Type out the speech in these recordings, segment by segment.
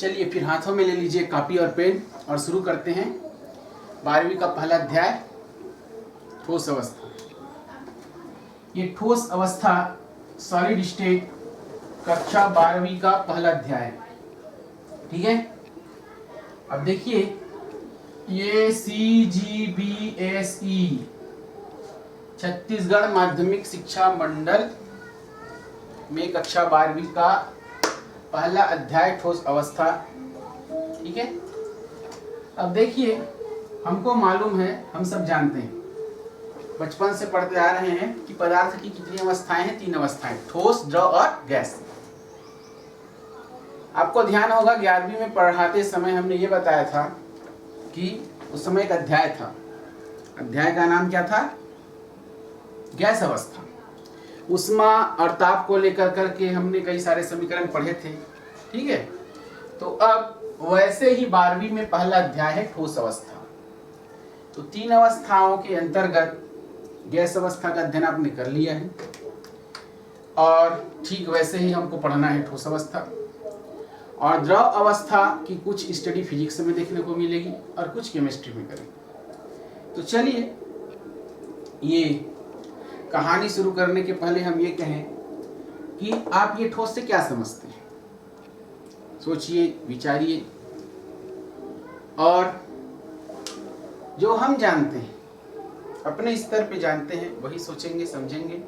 चलिए फिर हाथों में ले लीजिए कॉपी और पेन और शुरू करते हैं 12वीं का पहला अध्याय ठोस अवस्था। ये ठोस अवस्था सॉलिड स्टेट कक्षा 12वीं का पहला अध्याय है। ठीक है, अब देखिए ये CGBSE छत्तीसगढ़ माध्यमिक शिक्षा मंडल में कक्षा 12वीं का पहला अध्याय ठोस अवस्था। ठीक है, अब देखिए हमको मालूम है, हम सब जानते हैं, बचपन से पढ़ते आ रहे हैं कि पदार्थ की कितनी अवस्थाएं हैं? 3 अवस्थाएं, ठोस, द्रव और गैस। आपको ध्यान होगा 11वीं में पढ़ाते समय हमने ये बताया था कि उस समय एक अध्याय था, अध्याय का नाम क्या था? गैस अवस्था। उष्मा और ताप को लेकर करके हमने कई सारे समीकरण पढ़े थे। ठीक है, तो अब वैसे ही 12वीं में पहला अध्याय है ठोस अवस्था। तो 3 अवस्थाओं के अंतर्गत गैस अवस्था का अध्ययन आपने कर लिया है और ठीक वैसे ही हमको पढ़ना है ठोस अवस्था। और द्रव अवस्था की कुछ स्टडी फिजिक्स में देखने को मिलेगी और कुछ केमिस्ट्री में करेंगे। तो चलिए, ये कहानी शुरू करने के पहले हम ये कहें कि आप ये ठोस से क्या समझते हैं? सोचिए, विचारिए, और जो हम जानते हैं, अपने स्तर पे जानते हैं, वही सोचेंगे, समझेंगे।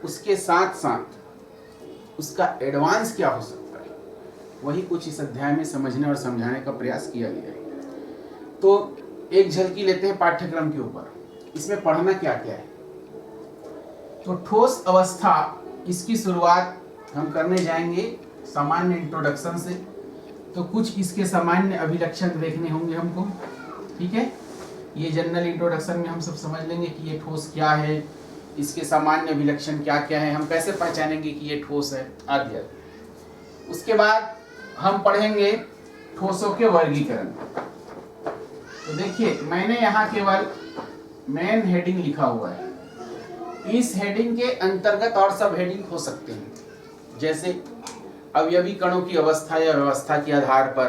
उसके साथ साथ उसका एडवांस क्या हो सकता है, वही कुछ इस अध्याय में समझने और समझाने का प्रयास किया गया है। तो एक झलकी लेते हैं पाठ्यक्रम के ऊपर, इसमें पढ़ना क्या क्या है। तो ठोस अवस्था, इसकी शुरुआत हम करने जाएंगे सामान्य इंट्रोडक्शन से। तो कुछ इसके सामान्य अभिलक्षण देखने होंगे हमको। ठीक है, ये जनरल इंट्रोडक्शन में हम सब समझ लेंगे कि ये ठोस क्या है, इसके सामान्य अभिलक्षण क्या क्या है, हम कैसे पहचानेंगे कि ये ठोस है, आदि आदि। उसके बाद हम पढ़ेंगे ठोसों के वर्गीकरण। तो देखिए, मैंने यहाँ केवल मेन हेडिंग लिखा हुआ है। इस हेडिंग के अंतर्गत और सब हेडिंग हो सकते हैं, जैसे अवयवी कणों की अवस्था या व्यवस्था के आधार पर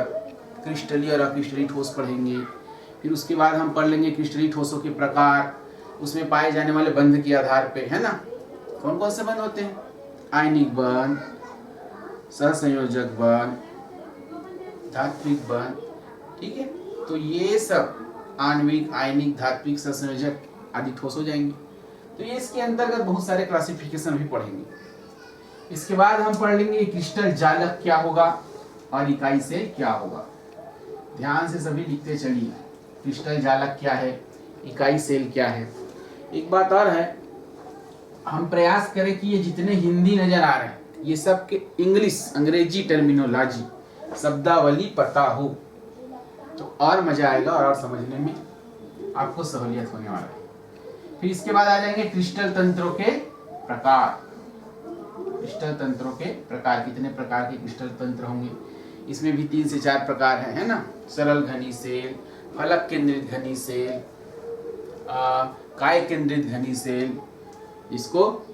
क्रिस्टलीय और अक्रिस्टलीय ठोस पढ़ेंगे। फिर उसके बाद हम पढ़ लेंगे क्रिस्टलीय ठोसों के प्रकार, उसमें पाए जाने वाले बंध के आधार पे, है ना, कौन कौन से बंध होते हैं? आयनिक बंध, सहसंयोजक बंध, धात्विक बंध। ठीक है, तो ये सब आणविक, आयनिक, धात्विक, सहसंयोजक आदि ठोस हो जाएंगे। तो ये इसके अंतर्गत बहुत सारे क्लासिफिकेशन भी पढ़ेंगे। इसके बाद हम पढ़ लेंगे क्रिस्टल जालक क्या होगा और इकाई सेल क्या होगा। ध्यान से सभी लिखते चलिए, क्रिस्टल जालक क्या है, इकाई सेल क्या है। एक बात और है, हम प्रयास करें कि ये जितने हिंदी नजर आ रहे हैं, ये सब के इंग्लिश, अंग्रेजी टर्मिनोलॉजी, शब्दावली पता हो तो और मजा आएगा और समझने में आपको सहूलियत होने वाला है। फिर इसके बाद आ जाएंगे क्रिस्टल तंत्रों के प्रकार। क्रिस्टल तंत्रों के प्रकार, कितने प्रकार के क्रिस्टल तंत्र होंगे? इसमें भी 3 से 4 प्रकार हैं, है ना। सरल घनी सेल, फलक केंद्रित घनी सेल, काय केंद्रित घनी सेल, इसको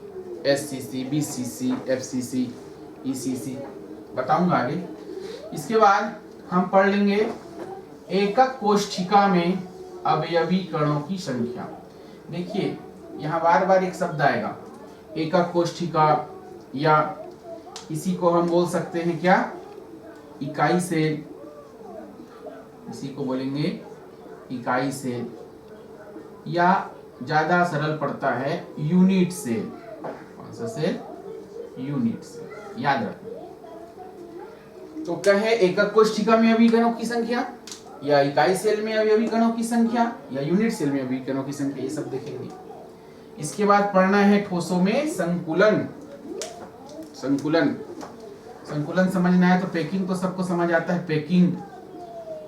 SCC, BCC, FCC, ECC बताऊंगा आगे। इसके बाद हम पढ़ लेंगे एकक कोष्ठिका में अवयवी कणों की संख्या। देखिए, यहाँ बार बार एक शब्द आएगा, एकक कोष्ठिका, या इसी को हम बोल सकते हैं क्या? इकाई सेल। इसी को बोलेंगे इकाई सेल, या ज्यादा सरल पड़ता है यूनिट सेल। कौन सा सेल? यूनिट सेल, याद रखना। तो कहे एकक कोष्ठिका में अवयवी कणों की संख्या, या इकाई सेल में अवयवी कणों की संख्या, या यूनिट सेल में अवयवी कणों की संख्या, ये सब देखेंगे। इसके बाद पढ़ना है ठोसों में संकुलन। संकुलन, संकुलन समझना है तो पैकिंग तो सबको समझ आता है, पैकिंग,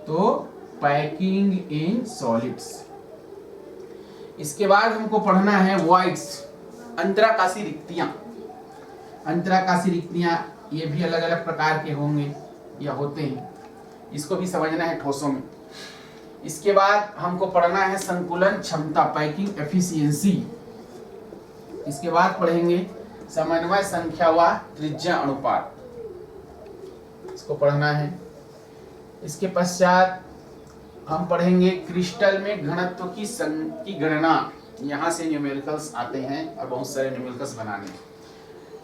तो पैकिंग इन सॉलिड्स। इसके बाद हमको पढ़ना है वॉइड्स, अंतराकाशी रिक्तियां। अंतराकाशी रिक्तियां ये भी अलग अलग प्रकार के होंगे या होते हैं, इसको भी समझना है ठोसों में। इसके बाद हमको पढ़ना है संकुलन क्षमता, पैकिंग एफिशिएंसी। इसके बाद पढ़ेंगे समन्वय संख्या व त्रिज्या अनुपात। इसको पढ़ना है। इसके पश्चात हम पढ़ेंगे क्रिस्टल में घनत्व की गणना। यहाँ से न्यूमेरिकल्स आते हैं और बहुत सारे न्यूमेरिकल्स बनाने।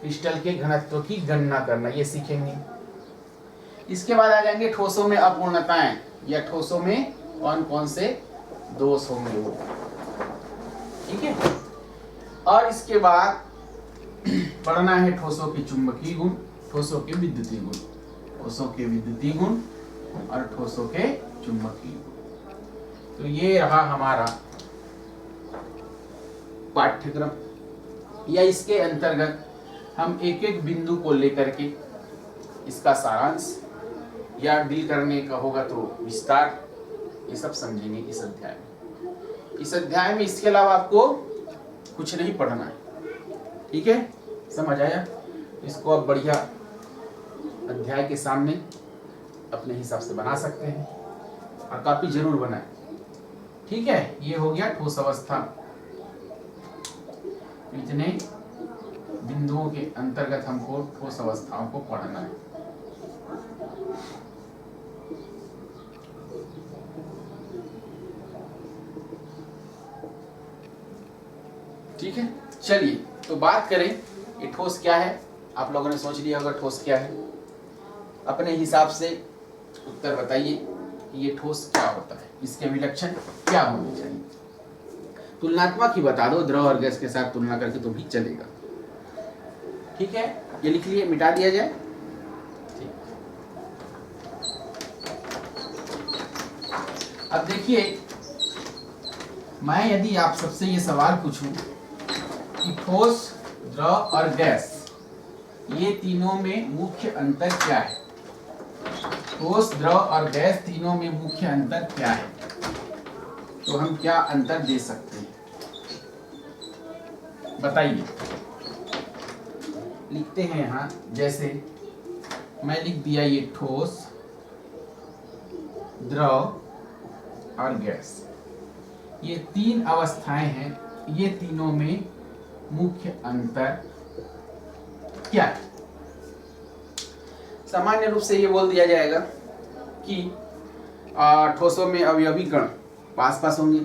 क्रिस्टल के घनत्व की गणना करना ये सीखेंगे। इसके बाद आ जाएंगे ठोसों में अपूर्णताएं या ठोसों में कौन कौन से दोष होंगे वो, ठीक है। और इसके बाद पढ़ना है ठोसों के चुंबकीय गुण, ठोसों के विद्युतीय गुण, ठोसों के विद्युतीय गुण और ठोसों के चुंबकीय गुण। तो ये रहा हमारा पाठ्यक्रम, या इसके अंतर्गत हम एक एक बिंदु को लेकर के इसका सारांश या डील करने का होगा तो विस्तार, ये सब समझेंगे इस अध्याय में। इस अध्याय में इसके अलावा आपको कुछ नहीं पढ़ना है, ठीक है। समझ आया? इसको आप बढ़िया अध्याय के सामने अपने हिसाब से बना सकते हैं और कॉपी जरूर बनाएं, ठीक है। ये हो गया ठोस अवस्था। इतने बिंदुओं के अंतर्गत हमको ठोस अवस्थाओं को पढ़ना है। ठीक है, चलिए तो बात करें ये ठोस क्या है। आप लोगों ने सोच लिया होगा ठोस क्या है। अपने हिसाब से उत्तर बताइए कि ये ठोस क्या होता है, इसके विलक्षण क्या होने चाहिए। तुलनात्मक ही बता दो, द्रव और गैस के साथ तुलना करके तो भी चलेगा, ठीक है। ये लिख लिए, मिटा दिया जाए, ठीक। अब देखिए, मैं यदि आप सबसे ये सवाल पूछूं कि ठोस, द्रव और गैस ये तीनों में मुख्य अंतर क्या है, ठोस, द्रव और गैस तीनों में मुख्य अंतर क्या है, तो हम क्या अंतर दे सकते हैं, बताइए। लिखते हैं यहाँ, जैसे मैं लिख दिया ये ठोस, द्रव और गैस, ये तीन अवस्थाएं हैं, ये तीनों में मुख्य अंतर क्या है। सामान्य रूप से ये बोल दिया जाएगा कि ठोसों में अवयवी कण पास पास होंगे,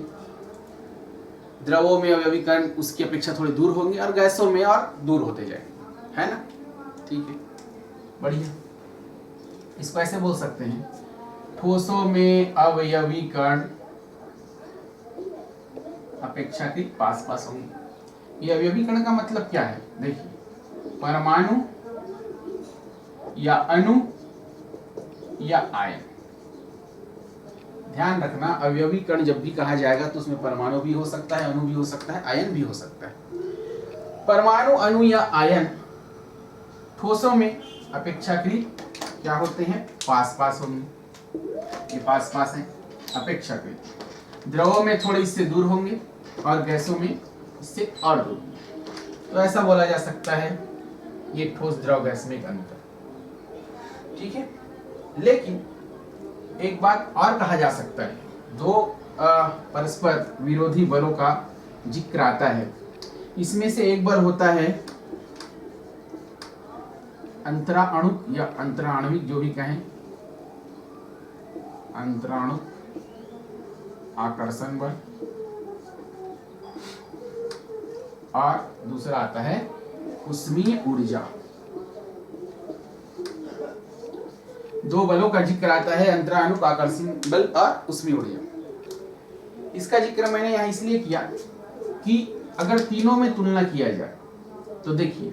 द्रवों में अवयवी कण उसकी अपेक्षा थोड़े दूर होंगे और गैसों में और दूर होते जाएंगे, है ना, ठीक है, बढ़िया। इसको ऐसे बोल सकते हैं, ठोसों में अवयवी कण अपेक्षाकृत पास पास होंगे। ये अवयवी कण का मतलब क्या है, देखिए, परमाणु या अणु या आयन। ध्यान रखना, अवयवी कण जब भी कहा जाएगा तो उसमें परमाणु भी हो सकता है, अणु भी हो सकता है, आयन भी हो सकता है। परमाणु, अणु या आयन ठोसों में अपेक्षाकृत क्या होते हैं, पास पास होंगे, ये पास पास है अपेक्षाकृत। द्रवों में थोड़े इससे दूर होंगे और गैसों में इससे और दूर। तो ऐसा बोला जा सकता है ये ठोस, द्रव, गैस में एक अंतर, ठीक है। लेकिन एक बात और कहा जा सकता है, दो परस्पर विरोधी बलों का जिक्र आता है। इसमें से एक बल होता है अंतराणुक या अंतराणविक, जो भी कहें, अंतराणुक आकर्षण बल, और दूसरा आता है उष्मीय ऊर्जा। दो बलों का जिक्र आता है, अंतराणुक आकर्षण बल और उष्मीय ऊर्जा। इसका जिक्र मैंने यहाँ इसलिए किया कि अगर तीनों में तुलना किया जाए तो देखिए,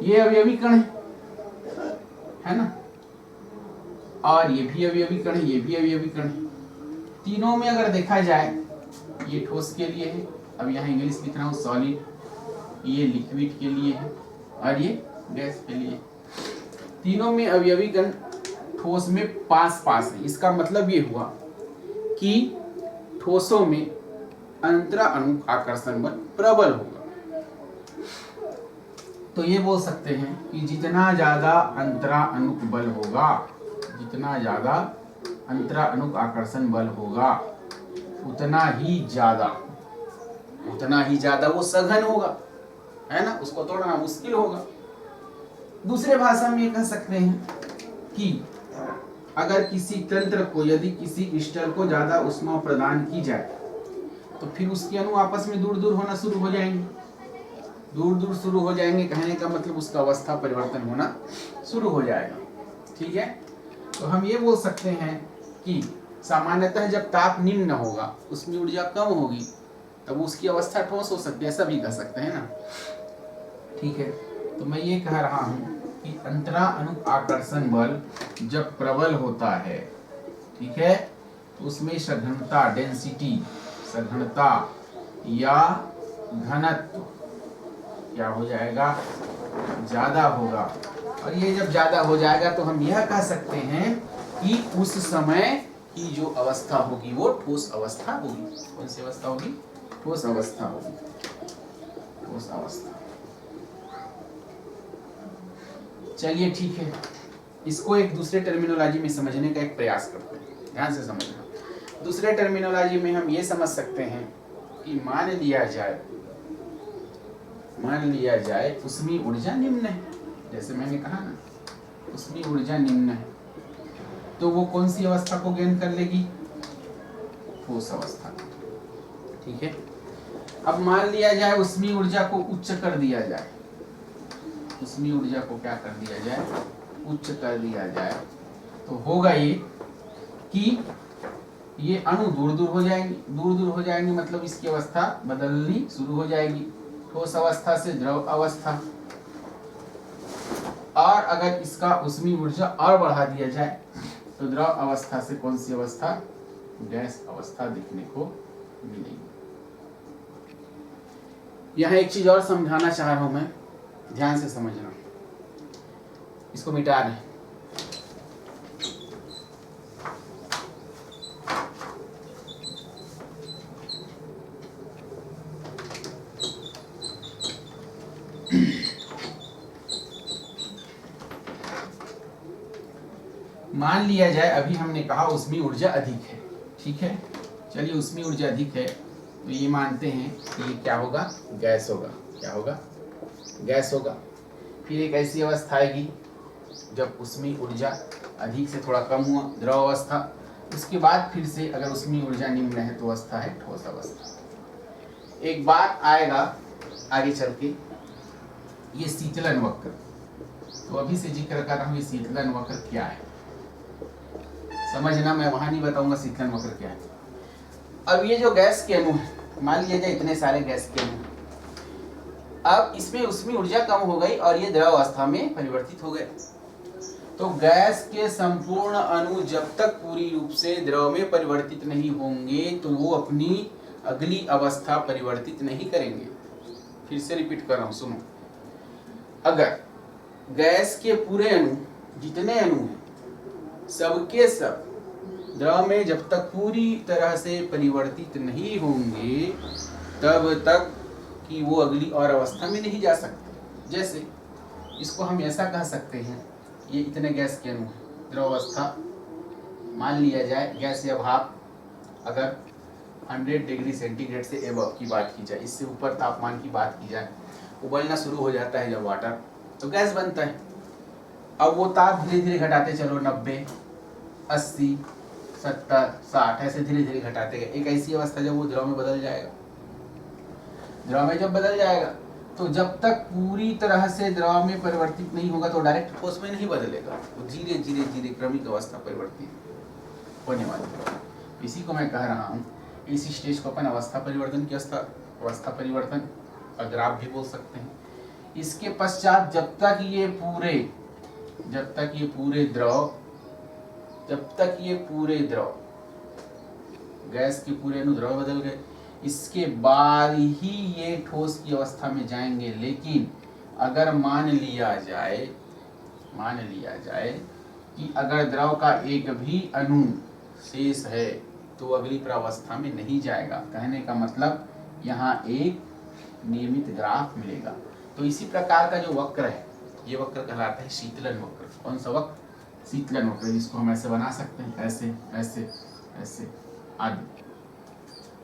ये अवयवी कण है ना, और ये भी अवयवी कण है, ये भी अवयवी कण है। तीनों में अगर देखा जाए, ये ठोस के लिए है, अब यहाँ इंग्लिश लिख रहा हूँ सॉलिड, ये लिक्विड के लिए है और ये गैस के लिए। तीनों में अवयवी कण ठोस में पास पास है। इसका मतलब ये हुआ कि ठोसों में अंतराणुक आकर्षण बल प्रबल होगा। तो ये बोल सकते हैं कि जितना ज्यादा अंतराणुक बल होगा, जितना ज्यादा अंतराणुक आकर्षण बल होगा, उतना ही ज्यादा वो सघन होगा, है ना, उसको तोड़ना मुश्किल होगा। दूसरे भाषा में ये कह सकते हैं कि अगर किसी तंत्र को, यदि किसी क्रिस्टल को ज्यादा ऊष्मा प्रदान की जाए तो फिर उसके अणु आपस में दूर दूर होना शुरू हो जाएंगे। दूर दूर शुरू हो जाएंगे कहने का मतलब उसका अवस्था परिवर्तन होना शुरू हो जाएगा। ठीक है, तो हम ये बोल सकते हैं कि सामान्यतः जब ताप निम्न होगा, उसमें ऊर्जा कम होगी, तब उसकी अवस्था ठोस हो सकती है, ऐसा भी कह सकते हैं ना। ठीक है, तो मैं ये कह रहा हूं कि अंतरा अणु आकर्षण बल जब प्रबल होता है, ठीक है, तो उसमें सघनता, डेंसिटी, सघनता या घनत्व क्या हो जाएगा, ज्यादा होगा। और ये जब ज्यादा हो जाएगा तो हम यह कह सकते हैं कि उस समय की जो अवस्था होगी वो ठोस अवस्था होगी। कौन सी अवस्था होगी? ठोस अवस्था होगी, ठोस अवस्था। चलिए ठीक है, इसको एक दूसरे टर्मिनोलॉजी में समझने का एक प्रयास करते हैं, ध्यान से समझना। दूसरे टर्मिनोलॉजी में हम ये समझ सकते हैं कि मान लिया जाए उसमें ऊर्जा निम्न है, जैसे मैंने कहा ना, उसमें ऊर्जा निम्न है, तो वो कौन सी अवस्था को गेन कर लेगी? ठोस अवस्था। ठीक है, अब मान लिया जाए उसमें ऊर्जा को उच्च कर दिया जाए, उसमें ऊर्जा को क्या कर दिया जाए? उच्च कर दिया जाए, तो होगा ये कि ये अणु दूर दूर हो जाएंगे। दूर दूर हो जाएंगे मतलब इसकी अवस्था बदलनी शुरू हो जाएगी, ठोस अवस्था से द्रव अवस्था। और अगर इसका उसमें ऊर्जा और बढ़ा दिया जाए तो द्रव अवस्था से कौन सी अवस्था? गैस अवस्था देखने को मिलेगी। यहाँ एक चीज और समझाना चाह रहा हूं मैं, ध्यान से समझना। इसको मिटा दें। मान लिया जाए अभी हमने कहा उसमें ऊर्जा अधिक है, ठीक है, चलिए उसमें ऊर्जा अधिक है तो ये मानते हैं कि ये क्या होगा? गैस होगा। क्या होगा? गैस होगा। फिर एक ऐसी अवस्था आएगी जब उसमें ऊर्जा अधिक से थोड़ा कम हुआ, द्रव अवस्था। उसके बाद फिर से अगर उसमें ऊर्जा निम्न है तो अवस्था है ठोस अवस्था। एक बात आएगा आगे चल के, ये शीतलन वक्र, तो अभी से जिक्र कर रहा हूँ, ये शीतलन वक्र क्या है समझना, मैं वहां नहीं बताऊंगा शीतलन वक्र क्या है। अब ये जो गैस के अणु है, मान लिया जाए इतने सारे गैस के अणु, अब इसमें उसमें ऊर्जा कम हो गई और ये द्रव अवस्था में परिवर्तित हो गए। तो गैस के संपूर्ण अणु जब तक पूरी रूप से द्रव में परिवर्तित नहीं होंगे तो वो अपनी अगली अवस्था परिवर्तित नहीं करेंगे। फिर से रिपीट कर रहा हूं, सुनो। अगर गैस के पूरे अणु, जितने अणु हैं, सबके सब द्रव में जब तक पूरी तरह से परिवर्तित नहीं होंगे तब तक कि वो अगली और अवस्था में नहीं जा सकते। जैसे इसको हम ऐसा कह सकते हैं, ये इतने गैस के अणु हैं, द्रव अवस्था मान लिया जाए, गैस या भाप अगर 100 डिग्री सेंटीग्रेड से एबव की बात की जाए, इससे ऊपर तापमान की बात की जाए, उबलना शुरू हो जाता है जब वाटर, तो गैस बनता है। अब वो ताप धीरे धीरे घटाते चलो, 90, 80, 70, 60 ऐसे धीरे धीरे घटाते गए। एक ऐसी अवस्था जब वो द्रव में बदल जाएगा, द्रव में जब बदल जाएगा तो जब तक पूरी तरह से द्रव में परिवर्तित नहीं होगा तो डायरेक्ट ठोस में नहीं बदलेगा, वो धीरे धीरे धीरे क्रमिक अवस्था परिवर्तित होने वाली। इसी को मैं कह रहा हूँ, इस स्टेज को अपन अवस्था परिवर्तन की अवस्था परिवर्तन का ग्राफ भी बोल सकते हैं। इसके पश्चात जब तक ये पूरे द्रव गैस के पूरे अणु द्रव बदल गए, इसके बाद ही ये ठोस की अवस्था में जाएंगे। लेकिन अगर मान लिया जाए कि अगर द्रव का एक भी अणु शेष है तो अगली प्रावस्था में नहीं जाएगा। कहने का मतलब यहाँ एक नियमित ग्राफ मिलेगा। तो इसी प्रकार का जो वक्र है, ये वक्र कहलाता है शीतलन वक्र। कौन सा वक्र? शीतलन वक्र, जिसको हम ऐसे बना सकते हैं, ऐसे ऐसे ऐसे आदि।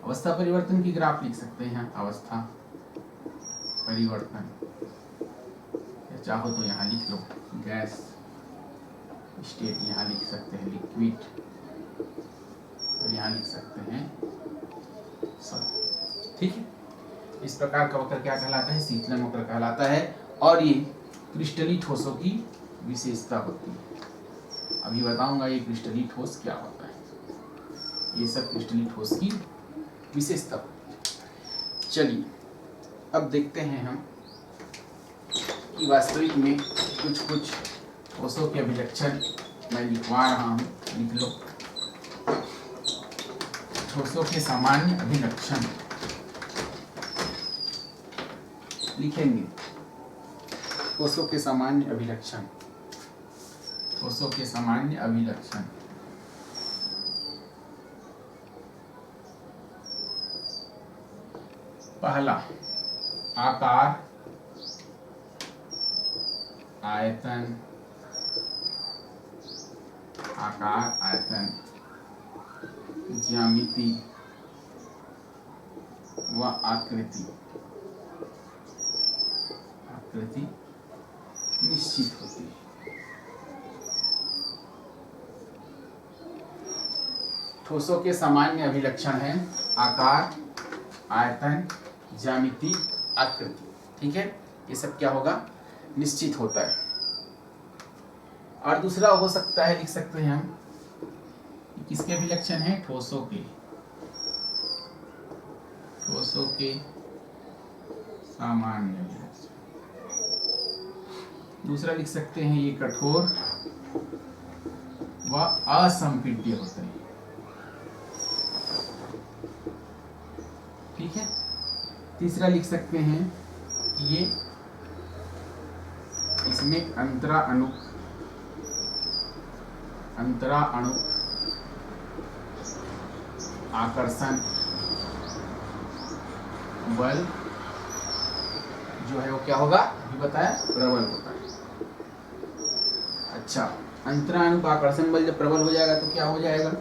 अवस्था परिवर्तन की ग्राफ लिख सकते हैं, अवस्था परिवर्तन, या चाहो तो यहाँ लिख लो गैस स्टेट यहाँ लिख सकते हैं लिक्विड, और यहाँ लिख सकते हैं सॉलिड। ठीक है, इस प्रकार का वक्र क्या कहलाता है? शीतलन वक्र कहलाता है। और ये क्रिस्टलीय ठोसों की विशेषता होती है। अभी बताऊंगा ये क्रिस्टलीय ठोस क्या होता है। ये सब क्रिस्टलीय ठोस की विशेषता होती है। चलिए अब देखते हैं हम कि वास्तविक में कुछ ठोसों के अभिलक्षण मैं लिखवा रहा हूँ, लिख लो। ठोसों के सामान्य अभिलक्षण लिखेंगे। ठोसों के सामान्य अभिलक्षण, ठोसों के सामान्य अभिलक्षण। पहला, आकार, आयतन, आकार, आयतन, ज्यामिति व आकृति, आकृति निश्चित होती है। ठोसों के सामान्य अभिलक्षण हैं आकार, आयतन, ज्यामिति, आकृति। ठीक है, ये सब क्या होगा? निश्चित होता है। और दूसरा हो सकता है, लिख सकते हैं हम, किसके अभिलक्षण हैं? ठोसों के, ठोसों के सामान्य अभिलक्षण। दूसरा लिख सकते हैं ये कठोर व असंपीड्य होते हैं। ठीक है, तीसरा लिख सकते हैं कि ये इसमें अंतरा अणु आकर्षण बल जो है वो क्या होगा? अभी बताया, प्रबल होता है। अच्छा, अंतराणु आकर्षण बल जब प्रबल हो जाएगा तो क्या हो जाएगा?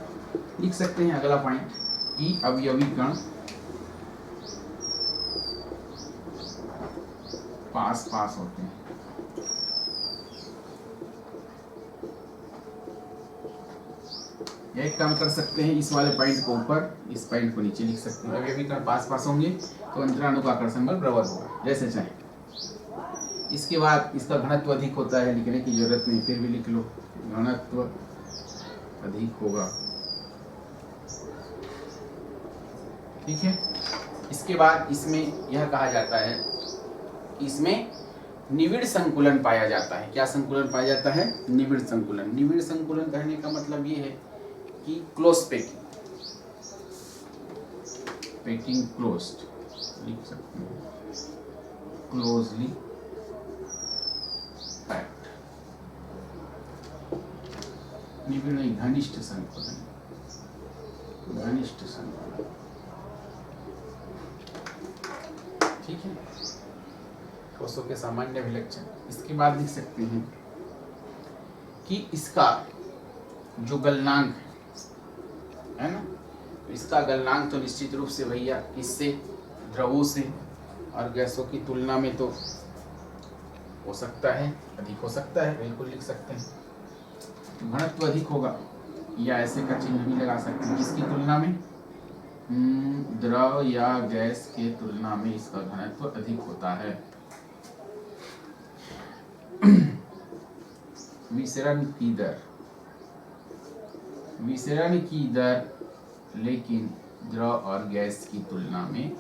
लिख सकते हैं अगला पॉइंट कि अवयवी कण पास पास होते हैं। एक काम कर सकते हैं, इस वाले पॉइंट को ऊपर, इस पॉइंट को नीचे लिख सकते हैं। अवयवी कण पास पास होंगे तो अंतराणु का आकर्षण बल प्रबल होगा, जैसे चाहे। इसके बाद इसका घनत्व अधिक होता है, लिखने की जरूरत नहीं, फिर भी लिख लो, घनत्व अधिक होगा। ठीक है, इसके बाद इसमें यह कहा जाता है, इसमें निविड़ संकुलन पाया जाता है। क्या संकुलन पाया जाता है? निविड़ संकुलन। निविड़ संकुलन कहने का मतलब ये है कि क्लोज पैकिंग, पैकिंग क्लोज्ड लिख सकते हैं, क्लोजली पैक्ड। निविड़ नहीं, घनिष्ठ संकुलन, घनिष्ठ संकुलन। ठीक है, ठोसों के सामान्य अभिलक्षण। इसके बाद लिख सकते हैं कि इसका जो गलनांक है ना, तो इसका गलनांक तो निश्चित रूप से भैया इससे, द्रवों से और गैसों की तुलना में तो हो सकता है, अधिक हो सकता है, बिल्कुल लिख सकते हैं। घनत्व अधिक होगा, या ऐसे का चिन्ह भी लगा सकते हैं। किसकी तुलना में? द्रव या गैस के तुलना में इसका घनत्व अधिक होता है। विसरण की दर, विसरण की दर लेकिन द्रव और गैस की तुलना में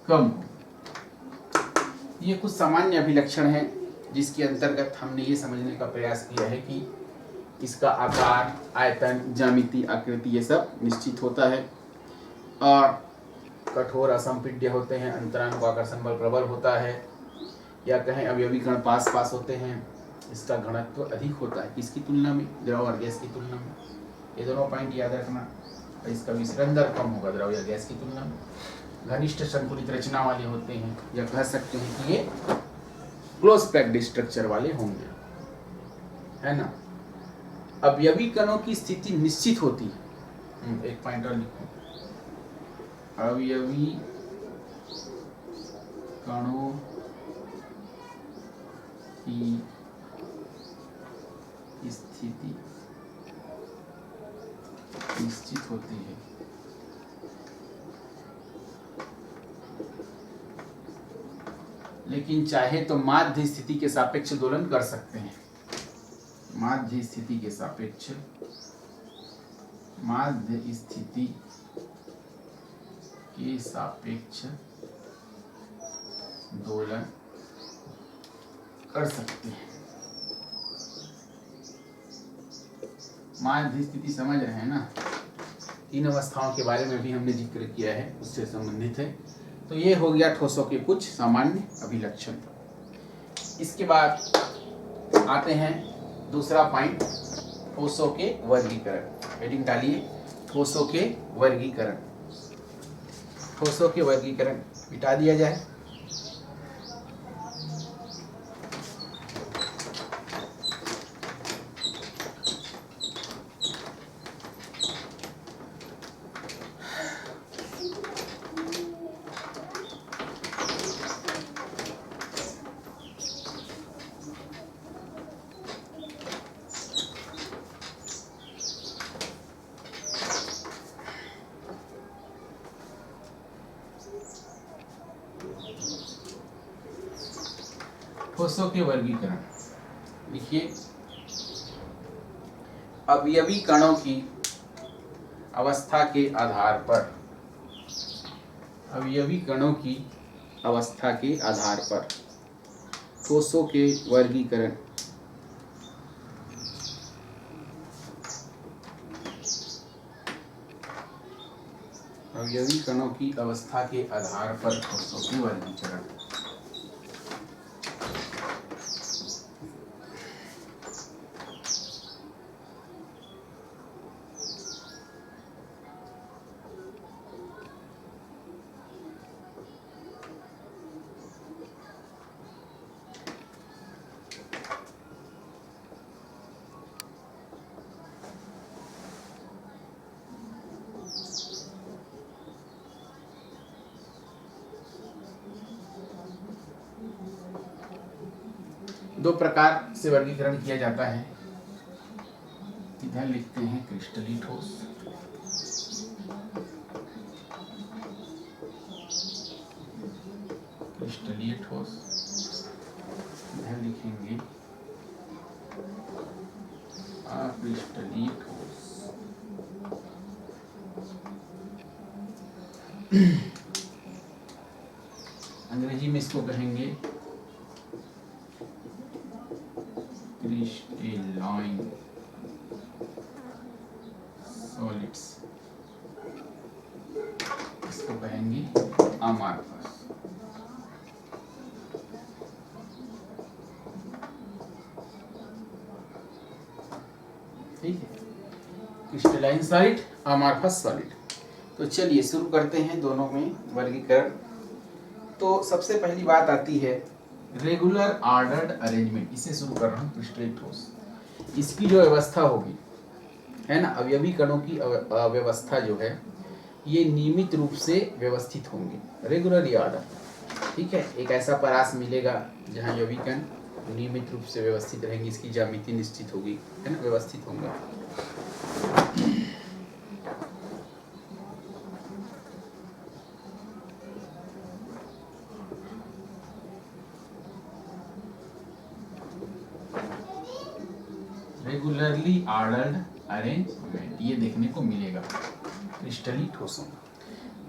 कम हो। ये कुछ सामान्य अभिलक्षण है जिसके अंतर्गत हमने ये समझने का प्रयास किया है कि इसका आकार, आयतन, ज्यामिति, आकृति ये सब निश्चित होता है, और कठोर असंपीड्य होते हैं, अंतराणु का आकर्षण बल प्रबल होता है, या कहें अवयवी कण पास पास होते हैं, इसका घनत्व अधिक होता है। किसकी तुलना में? द्रव और गैस की तुलना में। ये दोनों पॉइंट याद रखना। इसका विसरण दर कम होगा द्रव या गैस की तुलना में। घनिष्ठ संकुलित रचना वाले होते हैं, या कह सकते हैं कि ये क्लोज पैक्ड स्ट्रक्चर वाले होंगे, है ना। अवयवी कणों की स्थिति निश्चित होती है। एक पॉइंट और लिखो, अवयवी कणों की लेकिन चाहे तो माध्य स्थिति के सापेक्ष दोलन कर सकते हैं। माध्य स्थिति के सापेक्ष दोलन कर सकते हैं। माध्य स्थिति समझ रहे हैं ना, 3 अवस्थाओं के बारे में भी हमने जिक्र किया है, उससे संबंधित है। तो ये हो गया ठोसों के कुछ सामान्य अभिलक्षण। इसके बाद आते हैं दूसरा पॉइंट, ठोसों के वर्गीकरण। हेडिंग डालिए, ठोसों के वर्गीकरण। ठोसों के वर्गीकरण मिटा दिया जाए। ठोसों के वर्गीकरण लिखिए, अवयवी कणों की अवस्था के आधार पर, अवयवी कणों की अवस्था के आधार पर ठोसों के वर्गीकरण। अवयवी कणों की अवस्था के आधार पर ठोसों के वर्गीकरण। दो प्रकार से वर्गीकरण किया जाता है। इधर लिखते हैं क्रिस्टलीय ठोस, क्रिस्टलीय ठोस। इधर लिखेंगे अक्रिस्टलीय ठोस। अंग्रेजी में इसको कहेंगे crystalline solids, इसको कहेंगे अमारफस। ठीक है, क्रिस्टलाइन सॉलिड, अमारफस सॉलिड। तो चलिए शुरू करते हैं दोनों में वर्गीकरण। तो सबसे पहली बात आती है रेगुलर ऑर्डर्ड अरेंजमेंट। इसे शुरू कर रहा हूँ, क्रिस्टलीय ठोस। इसकी जो व्यवस्था होगी है ना, अवयवी कणों की व्यवस्था जो है ये नियमित रूप से व्यवस्थित होंगे, रेगुलरली ऑर्डर। ठीक है, एक ऐसा परास मिलेगा जहाँ अवयवी कण नियमित रूप से व्यवस्थित रहेंगे, इसकी ज्यामिति निश्चित होगी, है ना, व्यवस्थित होंगे। रेगुलरली ऑर्डर्ड अरेंजमेंट ये देखने को मिलेगा क्रिस्टलीय ठोसों।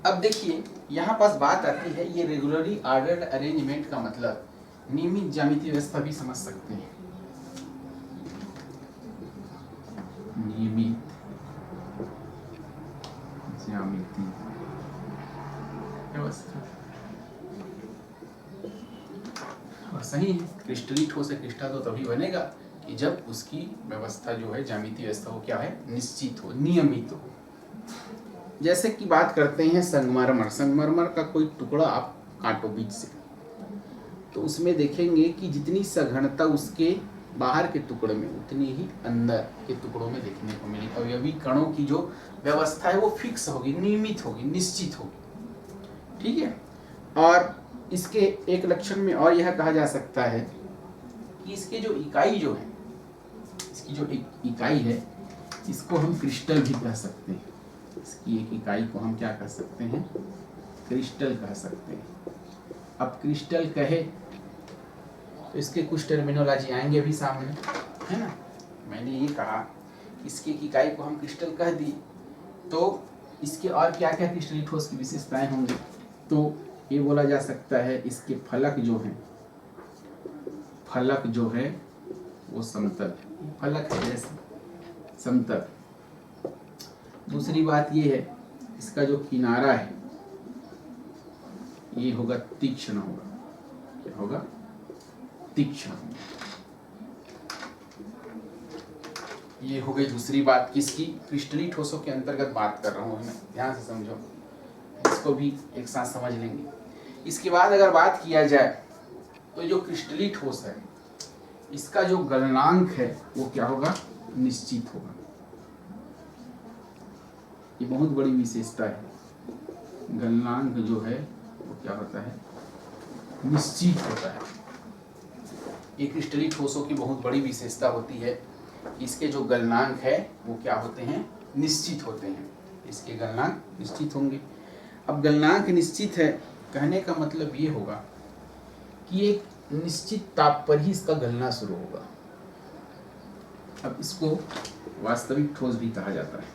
अब देखिए यहाँ पास बात आती है, ये रेगुलरली ऑर्डर्ड अरेंजमेंट का मतलब नियमित ज्यामितीय व्यवस्था भी समझ सकते हैं। नियमित ज्यामितीय व्यवस्था और सही है, क्रिस्टलीय ठोस है, क्रिस्टल तो तभी बनेगा कि जब उसकी व्यवस्था जो है, ज्यामितीय व्यवस्था वो क्या है, निश्चित हो, नियमित हो। जैसे कि बात करते हैं संगमरमर। संगमरमर का कोई टुकड़ा आप काटो बीच से, तो उसमें देखेंगे कि जितनी सघनता उसके बाहर के टुकड़े में उतनी ही अंदर के टुकड़ों में देखने को मिलेगी। अवयवी कणों की जो व्यवस्था है वो फिक्स होगी, नियमित होगी, निश्चित होगी। ठीक है, और इसके एक लक्षण में और यह कहा जा सकता है कि इसके जो इकाई जो है, इसकी जो एक इकाई है, इसको हम क्रिस्टल भी कह सकते हैं। इसकी एक इकाई को हम क्या कह सकते हैं, क्रिस्टल कह सकते हैं। अब क्रिस्टल कहे तो इसके कुछ टर्मिनोलॉजी आएंगे भी सामने, है ना। मैंने ये कहा इसके इकाई को हम क्रिस्टल कह दी, तो इसके और क्या क्या क्रिस्टलीय ठोस की विशेषताएं होंगी। तो ये बोला जा सकता है इसके फलक जो है वो समतल, फलक है जैसे समतल। दूसरी बात ये है इसका जो किनारा है ये होगा तीक्ष्ण होगा। क्या होगा? तीक्ष्ण। ये हो गई दूसरी बात, किसकी? क्रिस्टलीय ठोसों के अंतर्गत बात कर रहा हूँ मैं, ध्यान से समझो, इसको भी एक साथ समझ लेंगे। इसके बाद अगर बात किया जाए तो जो क्रिस्टलीय ठोस है इसका जो गलनांक है वो क्या होगा? निश्चित होगा। ये बहुत बड़ी विशेषता है, गलनांक जो है वो क्या होता है? निश्चित होता है। ये क्रिस्टलीय ठोसों की बहुत बड़ी विशेषता होती है, इसके जो गलनांक है वो क्या होते हैं? निश्चित होते हैं। इसके गलनांक निश्चित होंगे। अब गलनांक निश्चित है कहने का मतलब ये होगा कि एक निश्चित ताप पर ही इसका गलना शुरू होगा। अब इसको वास्तविक ठोस भी कहा जाता है,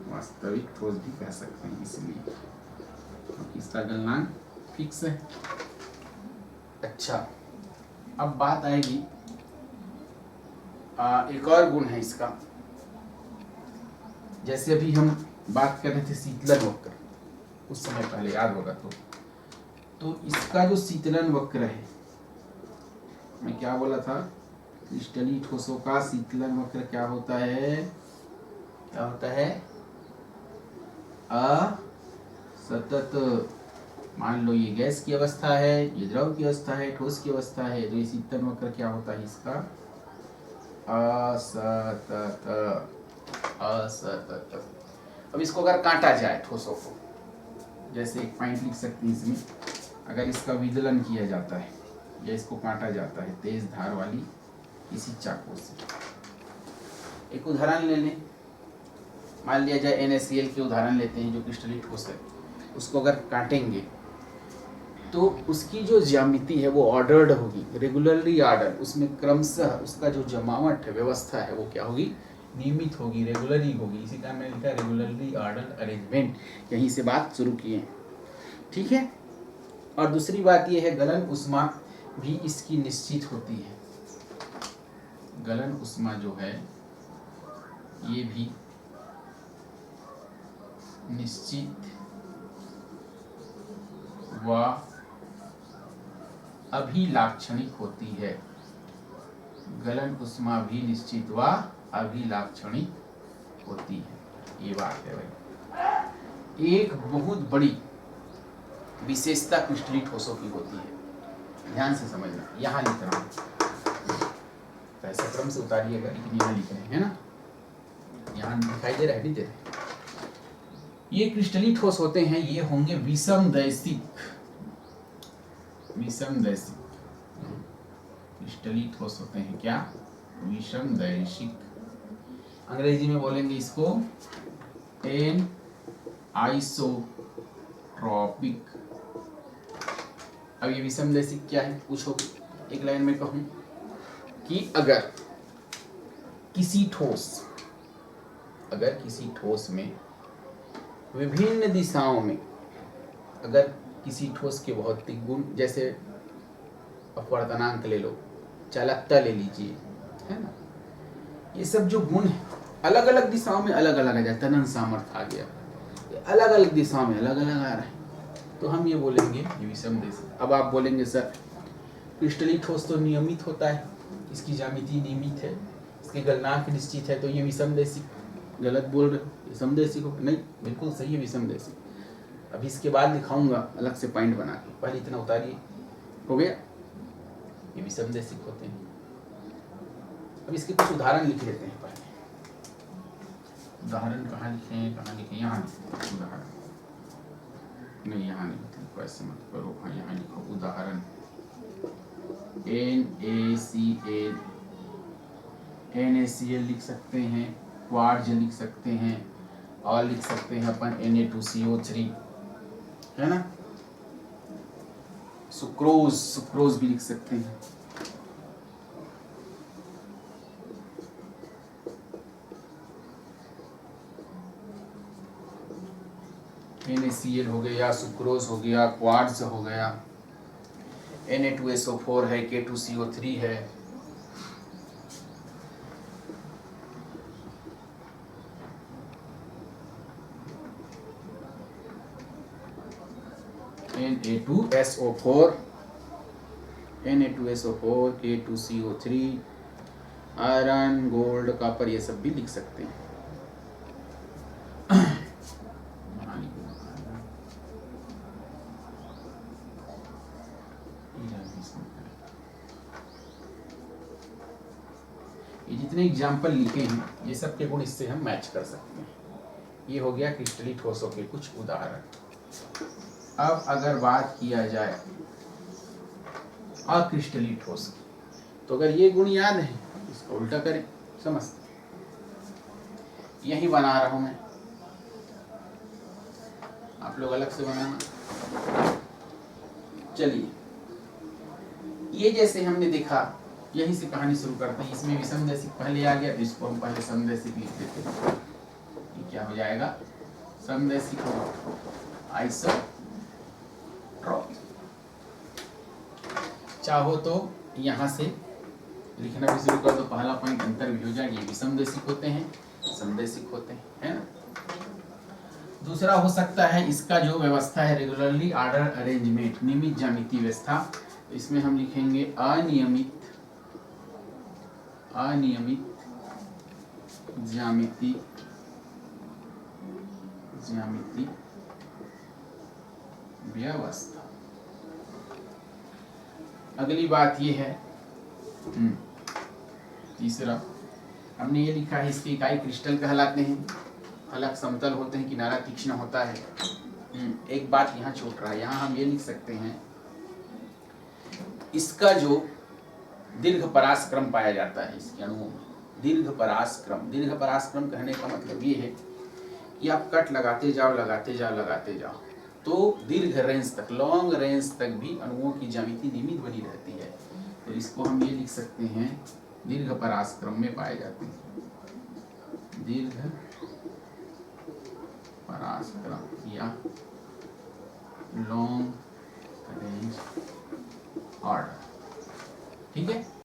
वास्तविक ठोस भी कह सकते हैं इसलिए इसका गलनांक फिक्स है। अच्छा, अब बात आएगी एक और गुण है इसका। जैसे अभी हम बात कर रहे थे शीतलन वक्र, उस समय पहले याद होगा तो इसका जो शीतलन वक्र है, मैं क्या बोला था? क्रिस्टलीय ठोसों का शीतलन वक्र क्या होता है? क्या होता है? असतत। मान लो ये गैस की अवस्था है, ये द्रव की अवस्था है, ठोस की अवस्था है, तो ये शीतलन वक्र क्या होता है इसका? असतत। असतत। अब इसको अगर काटा जाए ठोसों को, जैसे एक पॉइंट लिख सकते हैं इसमें, अगर इसका विदलन किया जाता है या इसको काटा जाता है तेज धार वाली किसी चाकू से। एक उदाहरण ले लें, मान लिया जाए NaCl के उदाहरण लेते हैं जो क्रिस्टलीय ठोस है। उसको अगर काटेंगे तो उसकी जो ज्यामिति है वो ऑर्डर्ड होगी, रेगुलरली ऑर्डर। उसमें क्रमशः उसका जो जमावट है, व्यवस्था है, वो क्या होगी? नियमित होगी, रेगुलरली होगी। इसी कारण मैंने लिखा रेगुलरली ऑर्डर्ड अरेंजमेंट। यहीं से बात शुरू किए, ठीक है। और दूसरी बात ये है गलन उष्मा भी इसकी निश्चित होती है। गलन उष्मा जो है ये भी निश्चित व अभिलाक्षणिक होती है। गलन उष्मा भी निश्चित व अभिलाक्षणिक होती है। ये बात है भाई, एक बहुत बड़ी विशेषता क्रिस्टलीय ठोसों की होती है। ध्यान से समझना, यहाँ लिख रहा हूँ, तो ऐसा क्रम से उतारिएगा, लेकिन यहाँ लिख रहे हैं ना, यहाँ दिखाई दे रहा है, नहीं दे रहा? ये क्रिस्टलीय ठोस होते हैं, ये होंगे विषमदैशिक। विषमदैशिक क्रिस्टलीय ठोस होते हैं क्या? विषमदैशिक। अंग्रेजी में बोलेंगे इसको एन आइसोट्रॉपिक। अब ये विषमदैशिक क्या है पूछो? एक लाइन में कहूं कि अगर किसी ठोस में विभिन्न दिशाओं में, अगर किसी ठोस के भौतिक गुण, जैसे अपवर्तनांक ले लो, चालकता ले लीजिए, है ना, ये सब जो गुण है अलग अलग दिशाओं में अलग अलग आ जाता है। तनन सामर्थ्य आ गया, अलग अलग दिशाओं में अलग अलग आ रहा है, तो हम ये बोलेंगे ये विषमदैशिक। अब आप बोलेंगे सर क्रिस्टलीय ठोस तो नियमित होता है, इसकी ज्यामिति नियमित है, इसके गलनांक निश्चित है, तो ये विषमदैशिक। गलत बोल रहे, विषमदैशिक हो? नहीं, बिल्कुल सही है, विषमदैशिक। अभी इसके बाद दिखाऊंगा अलग से पॉइंट बना के, पहले इतना उतारिए। हो गया, ये विषमदैशिक होते हैं। अब इसके कुछ उदाहरण लिख लेते हैं पहले। उदाहरण कहाँ लिखे? यहाँ लिखे उदाहरण, नहीं यहाँ नहीं लिखो, ऐसे मत करो, हाँ यहाँ लिखो उदाहरण। NaCl लिख सकते हैं, क्वार्ज लिख सकते हैं, और लिख सकते हैं अपन Na2CO3, है ना, सुक्रोज, सुक्रोज भी लिख सकते हैं। NaCl हो गया, सुक्रोज हो गया, क्वार्ट्ज हो गया, Na2SO4 है, K2CO3 है, Na2SO4, Na2SO4, K2CO3, iron, gold, copper, ये सब भी लिख सकते हैं। ये जितने एग्जाम्पल लिखे हैं ये सब के गुण इससे हम मैच कर सकते हैं। ये हो गया क्रिस्टलीय ठोसों के कुछ उदाहरण। अब अगर बात किया जाए अक्रिस्टलीय ठोस की, तो अगर ये गुण याद है इसको उल्टा करें, समझते यही बना रहा हूं मैं, आप लोग अलग से बनाना। चलिए, ये जैसे हमने देखा, यहीं से कहानी शुरू करते हैं। इसमें विषमदैशिक पहले आ गया तो इसको हम पहले समदैशिक लिख देते हैं। ये क्या हो जाएगा? समदैशिक आइसोट्रॉपिक। चाहो तो यहां से लिखना भी शुरू कर दो, पहला पॉइंट अंतर भी हो जाएगा। ये विषमदैशिक होते हैं, समदैशिक होते हैं, है ना। दूसरा हो सकता है इसका जो व्यवस्था है रेगुलरली ऑर्डर अरेंजमेंट, नियमित ज्यामितीय व्यवस्था। इसमें हम लिखेंगे अनियमित ज्यामिति व्यवस्था। अगली बात ये है, तीसरा हमने ये लिखा है, इसकी इकाई क्रिस्टल कहलाते हैं, फलक समतल होते हैं, किनारा तीक्ष्ण होता है। एक बात यहाँ छूट रहा है, यहाँ हम ये लिख सकते हैं इसका जो दीर्घ परासक्रम पाया जाता है इसके अणुओं में, दीर्घ परासक्रम कहने का मतलब ये है कि आप कट लगाते जाओ तो दीर्घ रेंज तक, लॉन्ग रेंज तक भी अणुओं की ज्यामिति नियमित बनी रहती है। तो इसको हम ये लिख सकते हैं दीर्घ परासक्रम में पाए जाते हैं, दीर्घ परासक्रम या लॉन्ग रेंज ऑर्डर। ठीक है।